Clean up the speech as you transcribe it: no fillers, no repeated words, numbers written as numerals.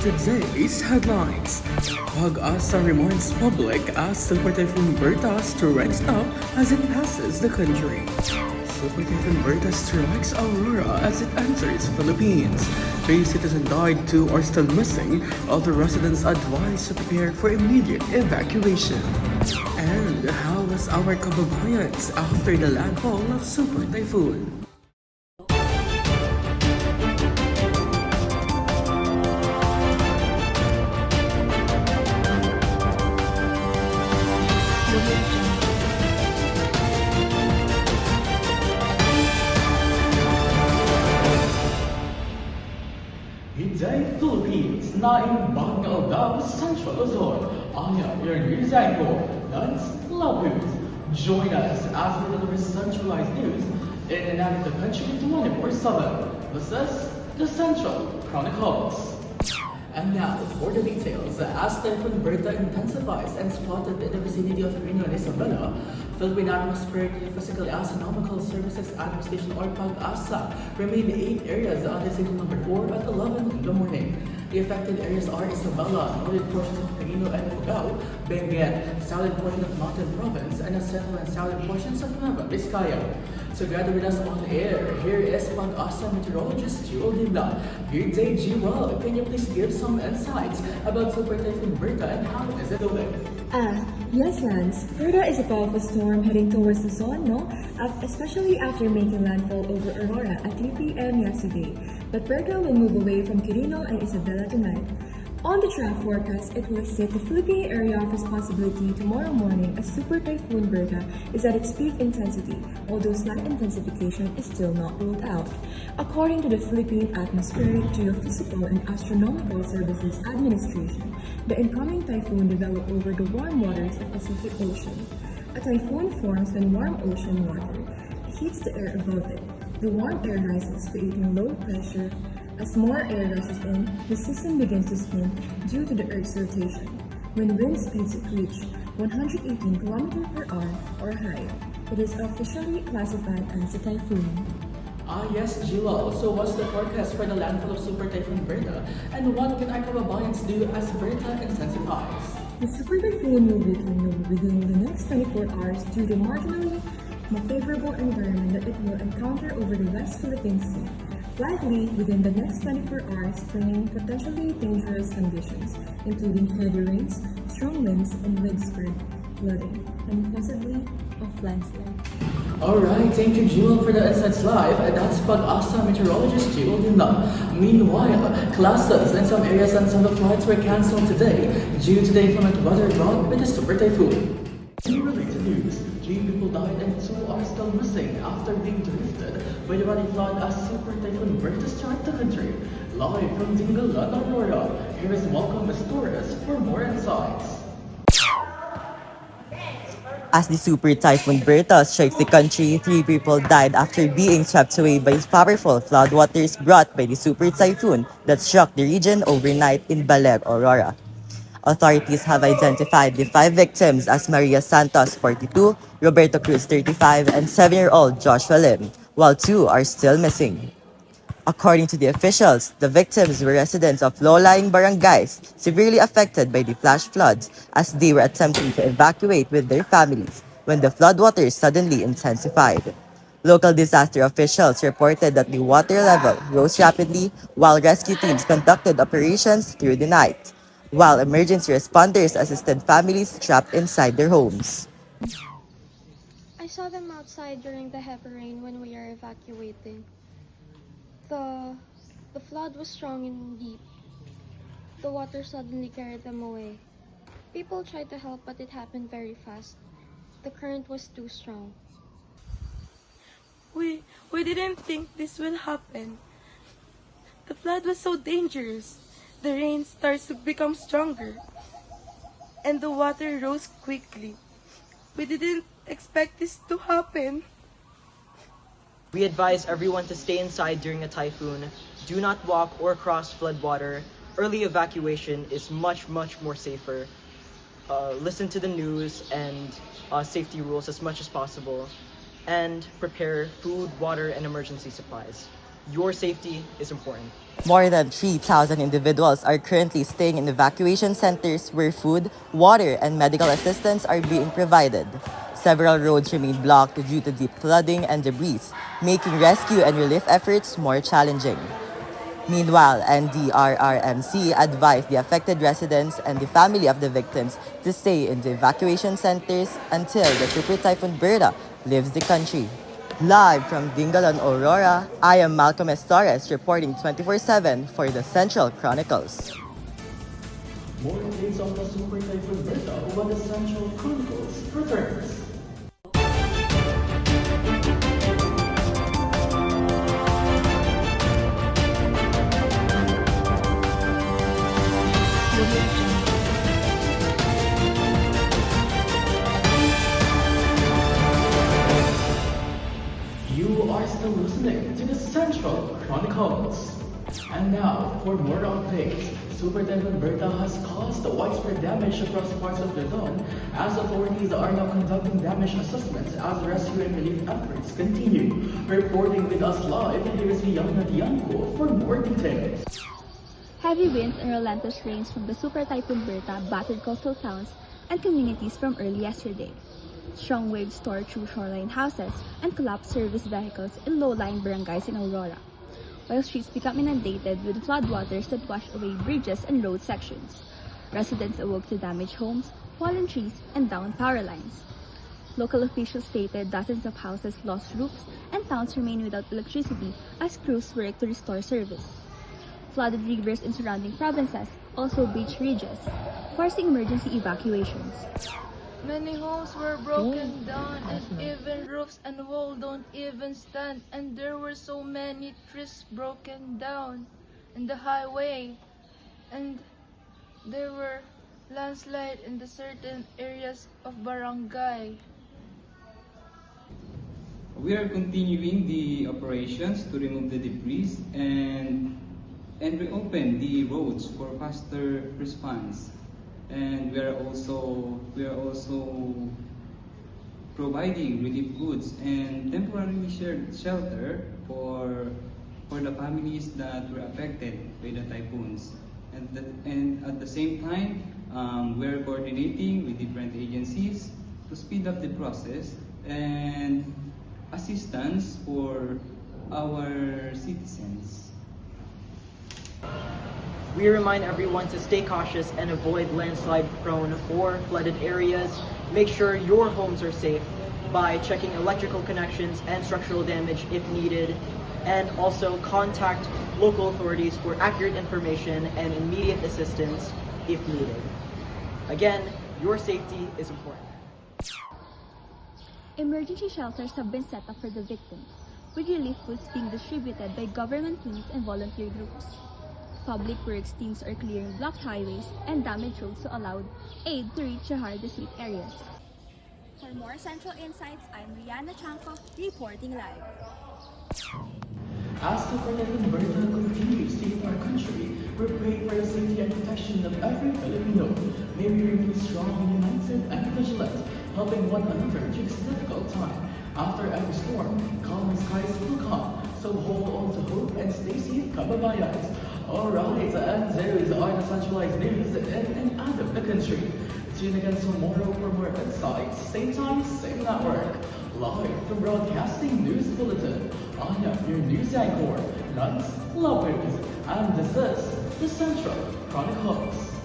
today's headlines. Pag-asa reminds public as Super Typhoon Berta strikes up as it passes the country. Super Typhoon Berta strikes Aurora as it enters Philippines. 3 citizens died, 2 are still missing. Other residents advised to prepare for immediate evacuation. And how was our kababayans after the landfall of Super Typhoon? Today, Philippines, naing Bagnaaldao, Central Luzon. I am your news anchor, Lance Lapus. Join us as we deliver centralized news in and out of the country 24/7. This is the Central Chronicles. And now, for the details, as Typhoon Berta intensifies and spotted in the vicinity of Reno and Isabela, Philippine Atmospheric Physical Astronomical Services Administration or PAG-ASA remained 8 areas under signal number 4 at 11 in the morning. The affected areas are Isabela, northern portions of Reno and Ifugao, Benguet, southern portion of Mountain Province, and the central and southern portions of Nueva Vizcaya. Together with us on air, here is Pag-asa meteorologist G11. Good day, G11. Can you please give some insights about Super Typhoon Berta and how is it doing? Yes, Lance. Berta is a powerful storm heading towards Luzon, no? Especially after making landfall over Aurora at 3 p.m. yesterday. But Berta will move away from Quirino and Isabela tonight. On the track forecast, it listed the Philippine area of responsibility tomorrow morning as Super Typhoon Berta is at its peak intensity, although slight intensification is still not ruled out. According to the Philippine Atmospheric, Geophysical and Astronomical Services Administration, the incoming typhoon developed over the warm waters of Pacific Ocean. A typhoon forms when warm ocean water heats the air above it. The warm air rises, creating low pressure. As more air rushes in, the system begins to spin due to the Earth's rotation. When wind speeds reach 118 km per hour or higher, it is officially classified as a typhoon. Yes, Gila. So what's the forecast for the landfall of Super Typhoon Berta? And what can our kababayans do as Berta intensifies? The Super Typhoon will weaken within the next 24 hours due to marginally more favorable environment that it will encounter over the West Philippine Sea. Likely within the next 24 hours, bringing potentially dangerous conditions, including heavy rains, strong winds, and widespread flooding, and possibly of landslide. Alright, thank you, Jewel, for the Insights Live. That's Pag-asa meteorologist Jewel Dinla. Meanwhile, classes in some areas and some flights were cancelled today due to the inclement weather brought by the Super Typhoon. In related news, 3 people died and 2 are still missing after being drifted by the running flood as Super Typhoon Berta struck the country. Live from Dingalan, Aurora, here is Welcome Torres for more insights. As the Super Typhoon Berta strikes the country, 3 people died after being swept away by powerful floodwaters brought by the Super Typhoon that struck the region overnight in Baler, Aurora. Authorities have identified the 5 victims as Maria Santos, 42, Roberto Cruz, 35, and 7-year-old Joshua Lim, while 2 are still missing. According to the officials, the victims were residents of low-lying barangays severely affected by the flash floods as they were attempting to evacuate with their families when the floodwaters suddenly intensified. Local disaster officials reported that the water level rose rapidly while rescue teams conducted operations through the night, while emergency responders assisted families trapped inside their homes. I saw them outside during the heavy rain when we are evacuating. The flood was strong and deep. The water suddenly carried them away. People tried to help, but it happened very fast. The current was too strong. We didn't think this will happen. The flood was so dangerous. The rain starts to become stronger, and the water rose quickly. We didn't expect this to happen. We advise everyone to stay inside during a typhoon. Do not walk or cross floodwater. Early evacuation is much more safer. Listen to the news and safety rules as much as possible. And prepare food, water, and emergency supplies. Your safety is important. More than 3,000 individuals are currently staying in evacuation centers where food, water, and medical assistance are being provided. Several roads remain blocked due to deep flooding and debris, making rescue and relief efforts more challenging. Meanwhile, NDRRMC advised the affected residents and the family of the victims to stay in the evacuation centers until the Super Typhoon Berta leaves the country. Live from Dingalan, Aurora, I am Malcolm S. Torres reporting 24/7 for the Central Chronicles. More updates on the Super Typhoon Berta when the Central Chronicles returns. You are still listening to the Central Chronicles. And now, for more updates, Super Typhoon Berta has caused widespread damage across parts of Luzon, as authorities are now conducting damage assessments as rescue and relief efforts continue. Reporting with us live, here is Liana Dianco for more details. Heavy winds and relentless rains from the Super Typhoon Berta battered coastal towns and communities from early yesterday. Strong waves tore through shoreline houses and collapsed service vehicles in low-lying barangays in Aurora, while streets become inundated with floodwaters that washed away bridges and road sections. Residents awoke to damaged homes, fallen trees, and downed power lines. Local officials stated dozens of houses lost roofs and towns remain without electricity as crews work to restore service. Flooded rivers in surrounding provinces also breached ridges, forcing emergency evacuations. Many homes were broken down, and even roofs and walls don't even stand. And there were so many trees broken down in the highway, and there were landslides in the certain areas of barangay. We are continuing the operations to remove the debris and reopen the roads for faster response. And we are also providing relief goods and temporary shelter for the families that were affected by the typhoons. And at the same time, we are coordinating with different agencies to speed up the process and assistance for our citizens. We remind everyone to stay cautious and avoid landslide-prone or flooded areas. Make sure your homes are safe by checking electrical connections and structural damage if needed, and also contact local authorities for accurate information and immediate assistance if needed. Again, your safety is important. Emergency shelters have been set up for the victims, with relief goods being distributed by government teams and volunteer groups. Public works teams are clearing blocked highways and damaged roads to allow aid to reach the hardest hit areas. For more Central Insights, I'm Rihanna Chanko, reporting live. As Super Typhoon Berta continues to hit our country, we pray for the safety and protection of every Filipino. May we remain strong, united, and vigilant, helping one another during this difficult time. After every storm, calm skies will come, so hold on to hope and stay safe, kababayans. Alright, and those are the centralized news in and out of the country. Tune again tomorrow for more insights. Same time, same network. Live from Broadcasting News Bulletin. I am your news anchor, Nance Lopez. And this is the Central Chronicles.